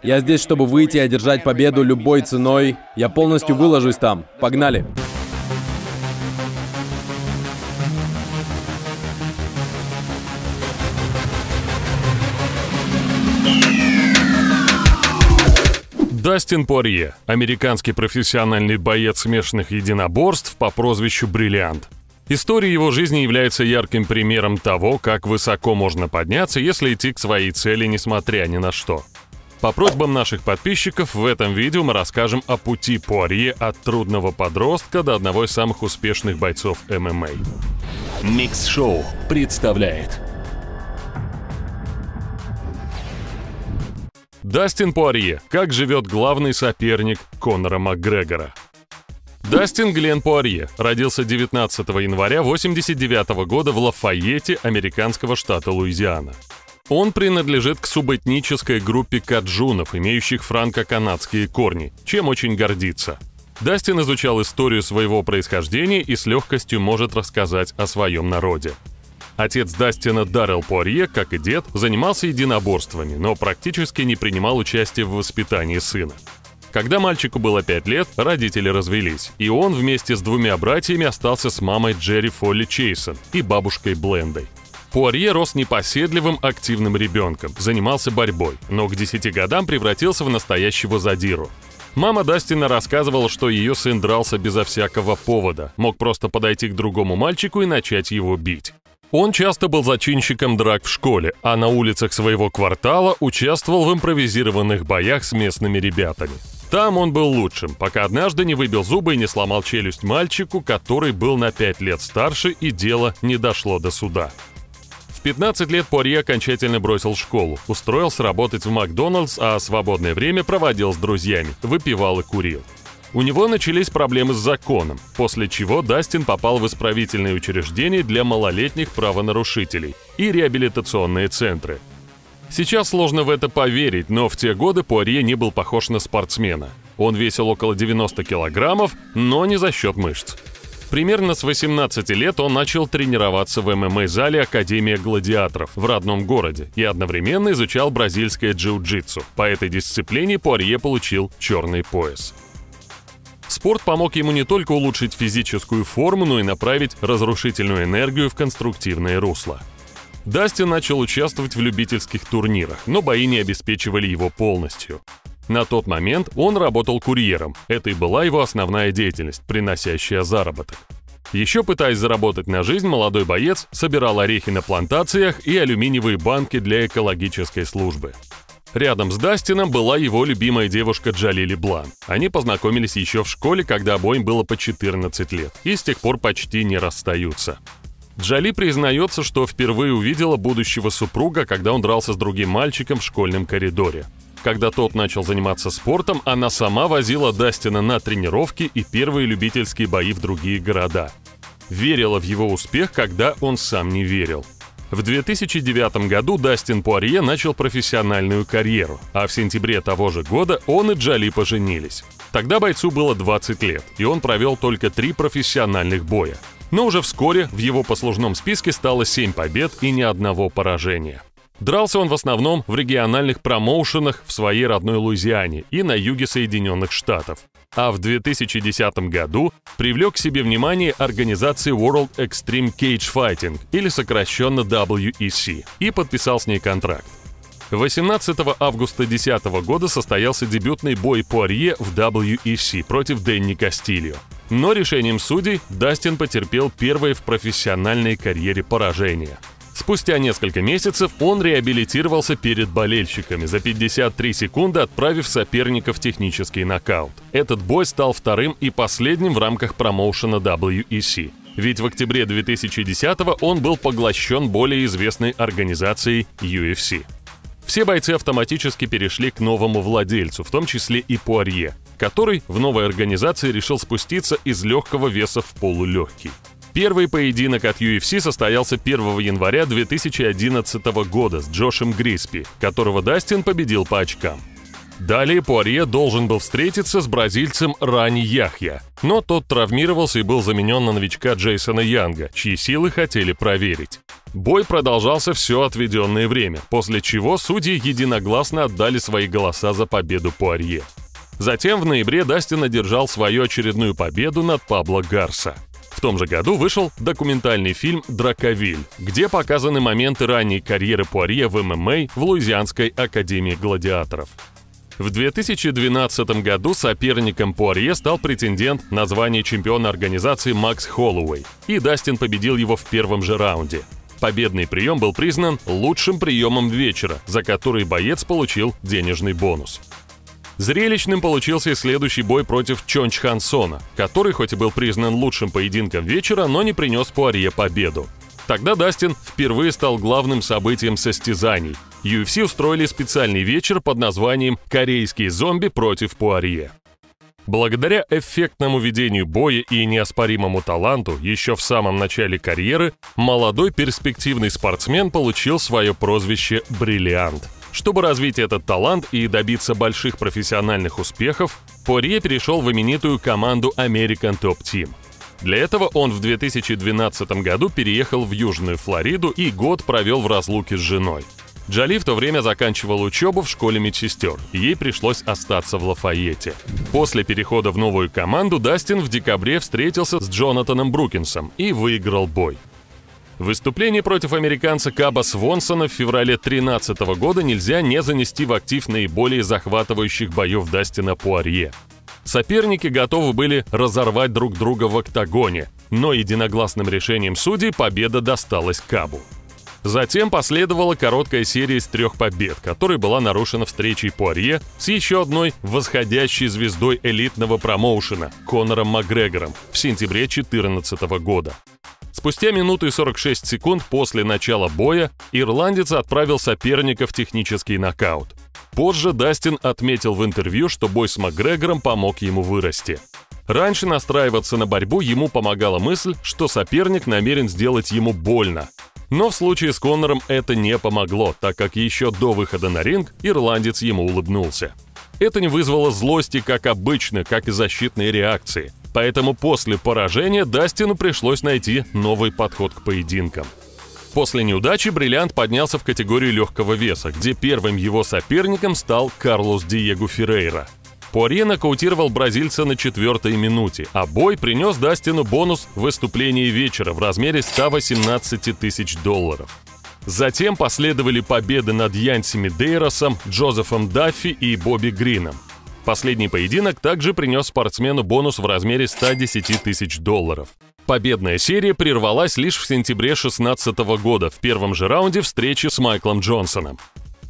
Я здесь, чтобы выйти и одержать победу любой ценой. Я полностью выложусь там. Погнали. Дастин Порье – американский профессиональный боец смешанных единоборств по прозвищу «Бриллиант». История его жизни является ярким примером того, как высоко можно подняться, если идти к своей цели, несмотря ни на что. По просьбам наших подписчиков в этом видео мы расскажем о пути Порье от трудного подростка до одного из самых успешных бойцов ММА. Микс-шоу представляет. Дастин Порье. Как живет главный соперник Конора Макгрегора. Дастин Глен Порье родился 19 января 1989 года в Лафайетте, американского штата Луизиана. Он принадлежит к субэтнической группе каджунов, имеющих франко-канадские корни, чем очень гордится. Дастин изучал историю своего происхождения и с легкостью может рассказать о своем народе. Отец Дастина Даррел Порье, как и дед, занимался единоборствами, но практически не принимал участия в воспитании сына. Когда мальчику было 5 лет, родители развелись, и он вместе с двумя братьями остался с мамой Джерри Фолли Чейсон и бабушкой Блендой. Порье рос непоседливым, активным ребенком, занимался борьбой, но к 10 годам превратился в настоящего задиру. Мама Дастина рассказывала, что ее сын дрался безо всякого повода, мог просто подойти к другому мальчику и начать его бить. Он часто был зачинщиком драк в школе, а на улицах своего квартала участвовал в импровизированных боях с местными ребятами. Там он был лучшим, пока однажды не выбил зубы и не сломал челюсть мальчику, который был на 5 лет старше, и дело не дошло до суда. В 15 лет Порье окончательно бросил школу, устроился работать в Макдональдс, а свободное время проводил с друзьями, выпивал и курил. У него начались проблемы с законом, после чего Дастин попал в исправительные учреждения для малолетних правонарушителей и реабилитационные центры. Сейчас сложно в это поверить, но в те годы Порье не был похож на спортсмена. Он весил около 90 килограммов, но не за счет мышц. Примерно с 18 лет он начал тренироваться в ММА-зале Академия гладиаторов в родном городе и одновременно изучал бразильское джиу-джитсу. По этой дисциплине Порье получил черный пояс. Спорт помог ему не только улучшить физическую форму, но и направить разрушительную энергию в конструктивное русло. Дастин начал участвовать в любительских турнирах, но бои не обеспечивали его полностью. На тот момент он работал курьером. Это и была его основная деятельность, приносящая заработок. Еще пытаясь заработать на жизнь, молодой боец собирал орехи на плантациях и алюминиевые банки для экологической службы. Рядом с Дастином была его любимая девушка Джалили Блан. Они познакомились еще в школе, когда обоим было по 14 лет, и с тех пор почти не расстаются. Джоли признается, что впервые увидела будущего супруга, когда он дрался с другим мальчиком в школьном коридоре. Когда тот начал заниматься спортом, она сама возила Дастина на тренировки и первые любительские бои в другие города. Верила в его успех, когда он сам не верил. В 2009 году Дастин Порье начал профессиональную карьеру, а в сентябре того же года он и Джоли поженились. Тогда бойцу было 20 лет, и он провел только 3 профессиональных боя. Но уже вскоре в его послужном списке стало 7 побед и ни одного поражения. Дрался он в основном в региональных промоушенах в своей родной Луизиане и на юге Соединенных Штатов. А в 2010 году привлек к себе внимание организации World Extreme Cage Fighting, или сокращенно WEC, и подписал с ней контракт. 18 августа 2010 года состоялся дебютный бой Порье в WEC против Дэнни Кастильо. Но решением судей Дастин потерпел первое в профессиональной карьере поражение. Спустя несколько месяцев он реабилитировался перед болельщиками, за 53 секунды отправив соперника в технический нокаут. Этот бой стал вторым и последним в рамках промоушена WEC. Ведь в октябре 2010-го он был поглощен более известной организацией UFC. Все бойцы автоматически перешли к новому владельцу, в том числе и Порье, который в новой организации решил спуститься из легкого веса в полулегкий. Первый поединок от UFC состоялся 1 января 2011 года с Джошем Гриспи, которого Дастин победил по очкам. Далее Пуарье должен был встретиться с бразильцем Рани Яхья, но тот травмировался и был заменен на новичка Джейсона Янга, чьи силы хотели проверить. Бой продолжался все отведенное время, после чего судьи единогласно отдали свои голоса за победу Пуарье. Затем в ноябре Дастин одержал свою очередную победу над Пабло Гарса. В том же году вышел документальный фильм «Драковиль», где показаны моменты ранней карьеры Пуарье в ММА в Луизианской академии гладиаторов. В 2012 году соперником Пуарье стал претендент на звание чемпиона организации Макс Холлоуэй, и Дастин победил его в первом же раунде. Победный прием был признан лучшим приемом вечера, за который боец получил денежный бонус. Зрелищным получился и следующий бой против Чонч Хан Сона, который хоть и был признан лучшим поединком вечера, но не принес Пуарье победу. Тогда Дастин впервые стал главным событием состязаний. UFC устроили специальный вечер под названием «Корейские зомби против Пуарье». Благодаря эффектному ведению боя и неоспоримому таланту еще в самом начале карьеры молодой перспективный спортсмен получил свое прозвище «Бриллиант». Чтобы развить этот талант и добиться больших профессиональных успехов, Пуарье перешел в именитую команду American Top Team. Для этого он в 2012 году переехал в Южную Флориду и год провел в разлуке с женой. Джоли в то время заканчивала учебу в школе медсестер, и ей пришлось остаться в Лафайетте. После перехода в новую команду Дастин в декабре встретился с Джонатаном Брукинсом и выиграл бой. Выступление против американца Каба Свонсона в феврале 2013 года нельзя не занести в актив наиболее захватывающих боев Дастина Пуарье. Соперники готовы были разорвать друг друга в октагоне, но единогласным решением судей победа досталась Кабу. Затем последовала короткая серия из 3 побед, которая была нарушена встречей Пуарье с еще одной восходящей звездой элитного промоушена Конором Макгрегором в сентябре 2014 года. Спустя минуту и 46 секунд после начала боя ирландец отправил соперника в технический нокаут. Позже Дастин отметил в интервью, что бой с Макгрегором помог ему вырасти. Раньше настраиваться на борьбу ему помогала мысль, что соперник намерен сделать ему больно. Но в случае с Конором это не помогло, так как еще до выхода на ринг ирландец ему улыбнулся. Это не вызвало злости, как обычно, как и защитной реакции. Поэтому после поражения Дастину пришлось найти новый подход к поединкам. После неудачи Бриллиант поднялся в категорию легкого веса, где первым его соперником стал Карлос Диего Феррейра. Пуарье нокаутировал бразильца на 4-й минуте, а бой принес Дастину бонус выступления вечера в размере $118 тысяч. Затем последовали победы над Янси Медейросом, Джозефом Даффи и Бобби Грином. Последний поединок также принес спортсмену бонус в размере $110 тысяч. Победная серия прервалась лишь в сентябре 2016 года в первом же раунде встречи с Майклом Джонсоном.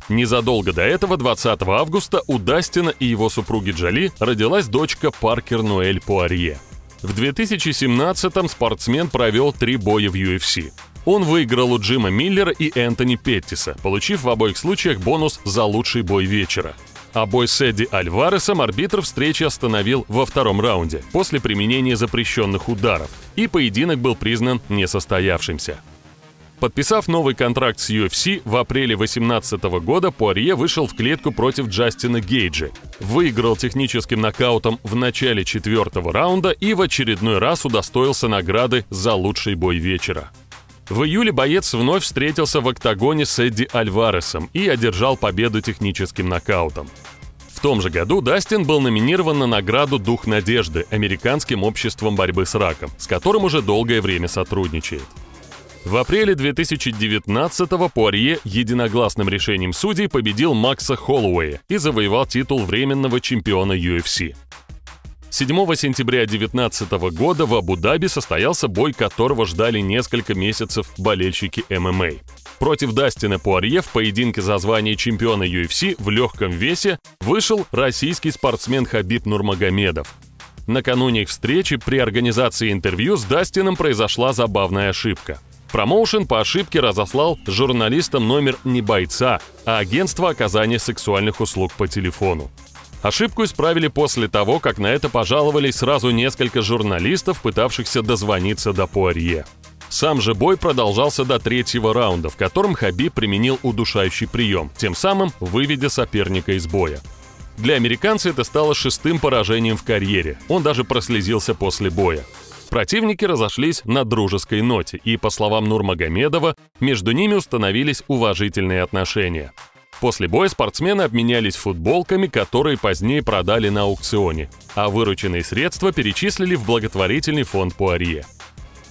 Незадолго до этого, 20 августа, у Дастина и его супруги Джоли родилась дочка Паркер Ноэль Пуарье. В 2017-м спортсмен провел 3 боя в UFC. Он выиграл у Джима Миллера и Энтони Петтиса, получив в обоих случаях бонус за лучший бой вечера. А бой с Эдди Альваресом арбитр встречи остановил во 2-м раунде после применения запрещенных ударов, и поединок был признан несостоявшимся. Подписав новый контракт с UFC, в апреле 2018 года Пуарье вышел в клетку против Джастина Гейджа, выиграл техническим нокаутом в начале 4-го раунда и в очередной раз удостоился награды за лучший бой вечера. В июле боец вновь встретился в октагоне с Эдди Альваресом и одержал победу техническим нокаутом. В том же году Дастин был номинирован на награду «Дух надежды» Американским обществом борьбы с раком, с которым уже долгое время сотрудничает. В апреле 2019-го Пуарье единогласным решением судей победил Макса Холлоуэя и завоевал титул временного чемпиона UFC. 7 сентября 2019 года в Абу-Даби состоялся бой, которого ждали несколько месяцев болельщики ММА. Против Дастина Пуарье в поединке за звание чемпиона UFC в легком весе вышел российский спортсмен Хабиб Нурмагомедов. Накануне их встречи при организации интервью с Дастином произошла забавная ошибка. Промоушен по ошибке разослал журналистам номер не бойца, а агентства оказания сексуальных услуг по телефону. Ошибку исправили после того, как на это пожаловались сразу несколько журналистов, пытавшихся дозвониться до Пуарье. Сам же бой продолжался до 3-го раунда, в котором Хабиб применил удушающий прием, тем самым выведя соперника из боя. Для американца это стало 6-м поражением в карьере. Он даже прослезился после боя. Противники разошлись на дружеской ноте, и, по словам Нурмагомедова, между ними установились уважительные отношения. После боя спортсмены обменялись футболками, которые позднее продали на аукционе, а вырученные средства перечислили в благотворительный фонд Пуарье.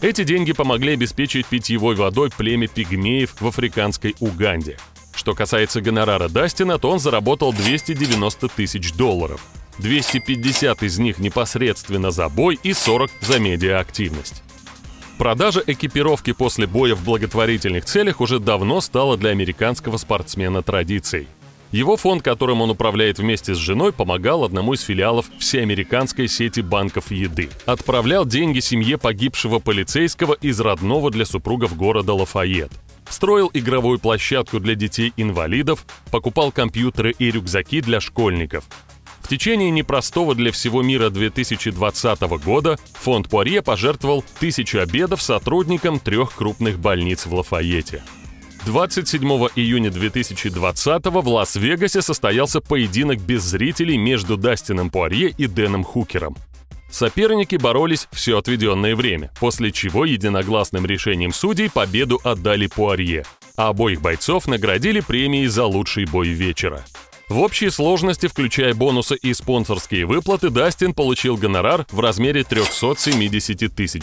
Эти деньги помогли обеспечить питьевой водой племя пигмеев в африканской Уганде. Что касается гонорара Дастина, то он заработал $290 тысяч. 250 из них непосредственно за бой и 40 за медиаактивность. Продажа экипировки после боя в благотворительных целях уже давно стала для американского спортсмена традицией. Его фонд, которым он управляет вместе с женой, помогал одному из филиалов всеамериканской сети банков еды. Отправлял деньги семье погибшего полицейского из родного для супругов города Лафайет. Строил игровую площадку для детей-инвалидов, покупал компьютеры и рюкзаки для школьников. В течение непростого для всего мира 2020 года фонд Пуарье пожертвовал 1000 обедов сотрудникам 3 крупных больниц в Лафайете. 27 июня 2020 в Лас-Вегасе состоялся поединок без зрителей между Дастином Пуарье и Дэном Хукером. Соперники боролись все отведенное время, после чего единогласным решением судей победу отдали Пуарье, а обоих бойцов наградили премией за лучший бой вечера. В общей сложности, включая бонусы и спонсорские выплаты, Дастин получил гонорар в размере $370 тысяч.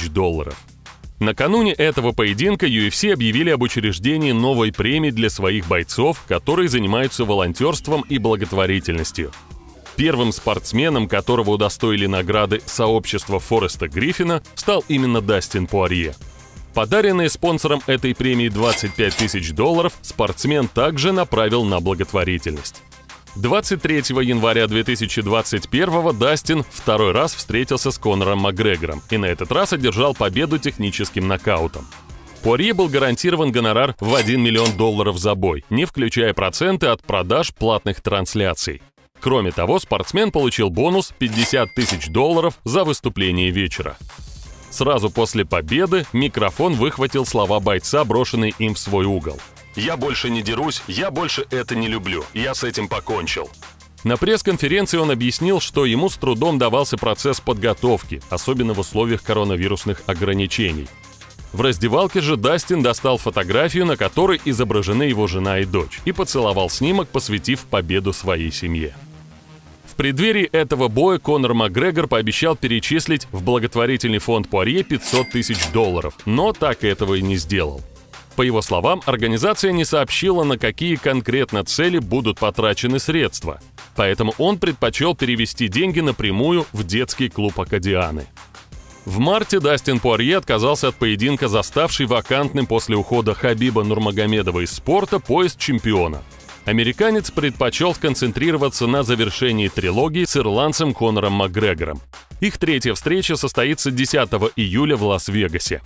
Накануне этого поединка UFC объявили об учреждении новой премии для своих бойцов, которые занимаются волонтерством и благотворительностью. Первым спортсменом, которого удостоили награды сообщества Фореста Гриффина, стал именно Дастин Пуарье. Подаренные спонсором этой премии $25 тысяч спортсмен также направил на благотворительность. 23 января 2021 Дастин второй раз встретился с Конором Макгрегором и на этот раз одержал победу техническим нокаутом. Пуарье был гарантирован гонорар в $1 миллион за бой, не включая проценты от продаж платных трансляций. Кроме того, спортсмен получил бонус $50 тысяч за выступление вечера. Сразу после победы микрофон выхватил слова бойца, брошенные им в свой угол. «Я больше не дерусь, я больше это не люблю, я с этим покончил». На пресс-конференции он объяснил, что ему с трудом давался процесс подготовки, особенно в условиях коронавирусных ограничений. В раздевалке же Дастин достал фотографию, на которой изображены его жена и дочь, и поцеловал снимок, посвятив победу своей семье. В преддверии этого боя Конор Макгрегор пообещал перечислить в благотворительный фонд Пуарье $500 тысяч, но так этого и не сделал. По его словам, организация не сообщила, на какие конкретно цели будут потрачены средства, поэтому он предпочел перевести деньги напрямую в детский клуб Акадианы. В марте Дастин Пуарье отказался от поединка, заставший вакантным после ухода Хабиба Нурмагомедова из спорта пояс чемпиона. Американец предпочел сконцентрироваться на завершении трилогии с ирландцем Конором Макгрегором. Их третья встреча состоится 10 июля в Лас-Вегасе.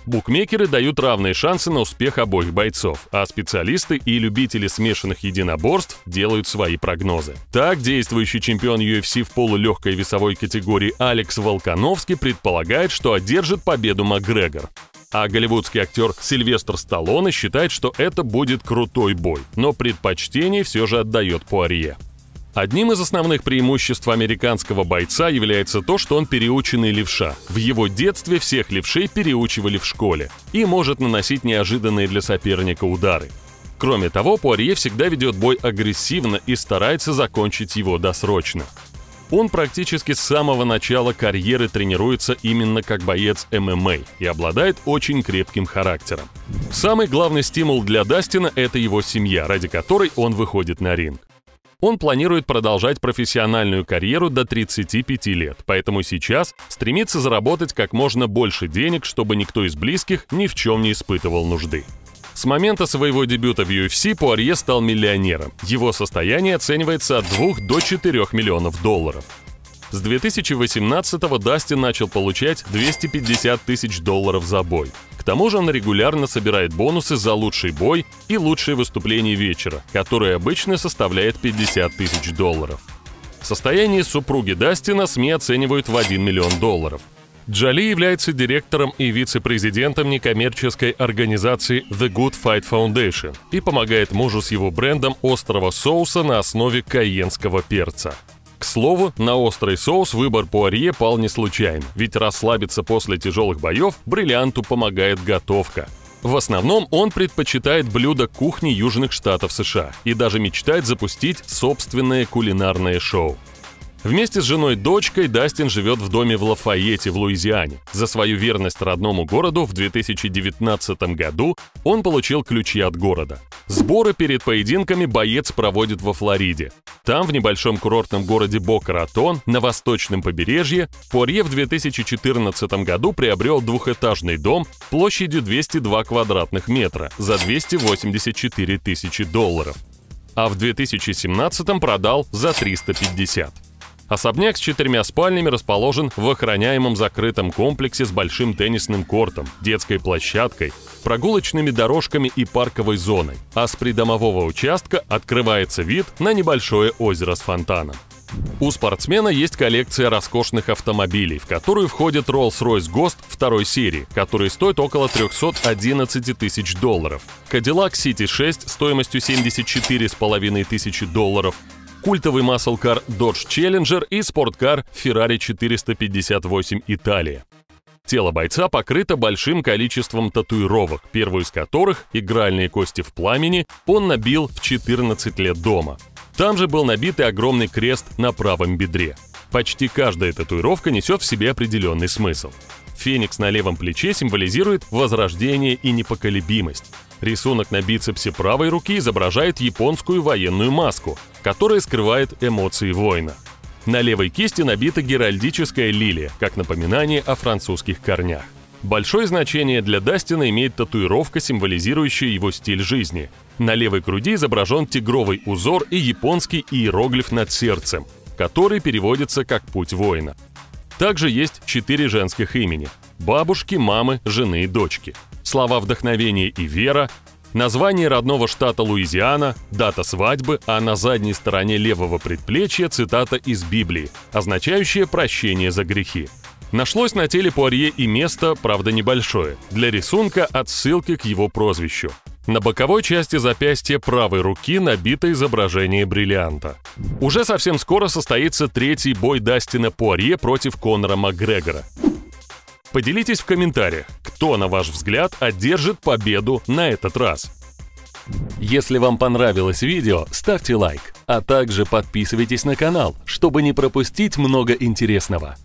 Букмекеры дают равные шансы на успех обоих бойцов, а специалисты и любители смешанных единоборств делают свои прогнозы. Так, действующий чемпион UFC в полулегкой весовой категории Алекс Волконовский предполагает, что одержит победу Макгрегор. А голливудский актер Сильвестр Сталлоне считает, что это будет крутой бой, но предпочтение все же отдает Пуарье. Одним из основных преимуществ американского бойца является то, что он переученный левша. В его детстве всех левшей переучивали в школе и может наносить неожиданные для соперника удары. Кроме того, Пуарье всегда ведет бой агрессивно и старается закончить его досрочно. Он практически с самого начала карьеры тренируется именно как боец ММА и обладает очень крепким характером. Самый главный стимул для Дастина – это его семья, ради которой он выходит на ринг. Он планирует продолжать профессиональную карьеру до 35 лет, поэтому сейчас стремится заработать как можно больше денег, чтобы никто из близких ни в чем не испытывал нужды. С момента своего дебюта в UFC Пуарье стал миллионером. Его состояние оценивается от $2 до $4 миллионов. С 2018-го Дастин начал получать $250 тысяч за бой. К тому же он регулярно собирает бонусы за лучший бой и лучшее выступление вечера, которое обычно составляет $50 тысяч. Состояние супруги Дастина СМИ оценивают в $1 миллион. Джоли является директором и вице-президентом некоммерческой организации The Good Fight Foundation и помогает мужу с его брендом острого соуса на основе кайенского перца. К слову, на острый соус выбор Пуарье пал не случайно, ведь расслабиться после тяжелых боев бриллианту помогает готовка. В основном он предпочитает блюда кухни Южных Штатов США и даже мечтает запустить собственное кулинарное шоу. Вместе с женой-дочкой Дастин живет в доме в Лафайете в Луизиане. За свою верность родному городу в 2019 году он получил ключи от города. Сборы перед поединками боец проводит во Флориде. Там, в небольшом курортном городе Бока-Ратон, на восточном побережье, Пуарье в 2014 году приобрел двухэтажный дом площадью 202 квадратных метра за $284 тысячи, а в 2017 продал за 350. Особняк с 4 спальнями расположен в охраняемом закрытом комплексе с большим теннисным кортом, детской площадкой, прогулочными дорожками и парковой зоной, а с придомового участка открывается вид на небольшое озеро с фонтаном. У спортсмена есть коллекция роскошных автомобилей, в которую входит Rolls-Royce Ghost второй серии, который стоит около $311 тысяч, Cadillac CT6 стоимостью $74,5 тысячи, культовый маслкар Dodge Challenger и спорткар Ferrari 458 Италия. Тело бойца покрыто большим количеством татуировок, первую из которых, игральные кости в пламени, он набил в 14 лет дома. Там же был набит и огромный крест на правом бедре. Почти каждая татуировка несет в себе определенный смысл. Феникс на левом плече символизирует возрождение и непоколебимость. Рисунок на бицепсе правой руки изображает японскую военную маску, которая скрывает эмоции воина. На левой кисти набита геральдическая лилия, как напоминание о французских корнях. Большое значение для Дастина имеет татуировка, символизирующая его стиль жизни. На левой груди изображен тигровый узор и японский иероглиф над сердцем, который переводится как «путь воина». Также есть 4 женских имени – бабушки, мамы, жены и дочки. Слова вдохновения и вера, название родного штата Луизиана, дата свадьбы, а на задней стороне левого предплечья цитата из Библии, означающая прощение за грехи. Нашлось на теле Пуарье и место, правда небольшое, для рисунка отсылки к его прозвищу. На боковой части запястья правой руки набито изображение бриллианта. Уже совсем скоро состоится 3-й бой Дастина Пуарье против Конора Макгрегора. Поделитесь в комментариях, кто, на ваш взгляд, одержит победу на этот раз. Если вам понравилось видео, ставьте лайк, а также подписывайтесь на канал, чтобы не пропустить много интересного.